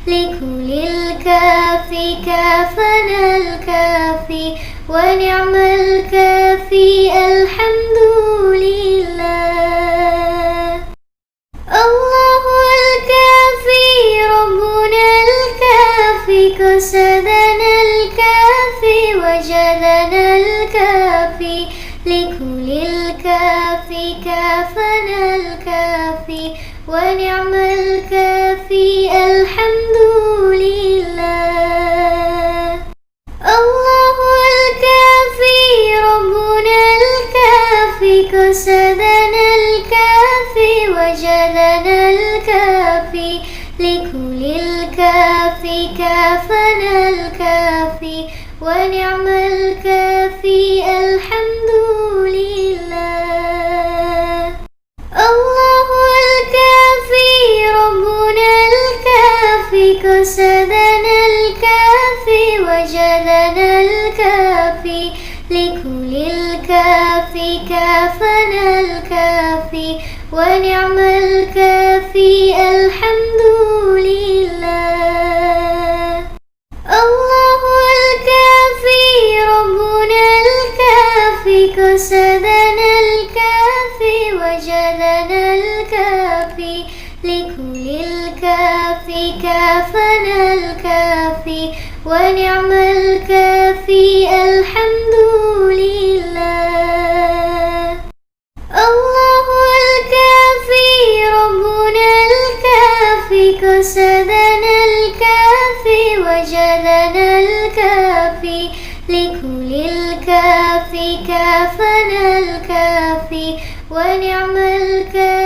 لكل الكافي كافنا الكافي ونعم الكافي الحمد لله. الله الكافي ربنا الكافي كسدنا الكافي وجدنا الكافي لكل الكافي كافنا الكافي ونعم الكافي الحمد لله. الله الكافي ربنا الكافي كسدنا الكافي وجدنا الكافي لكل الكافي كافنا الكافي ونعم الكافي الحمد لله. الله الكافي ربنا الكافي كسدنا الكافي وجدنا الكافي لكل الكافي كافنا الكافي ونعم الكافي الحمد لله. الله الكافي ربنا الكافي كسدنا الكافي وجدنا الكافي لكل الكافي كافنا الكافي ونعم الكافي الحمد لله. الله الكافي ربنا الكافي كسدنا الكافي وجدنا الكافي لكل الكافي كافنا الكافي ونعم الكافي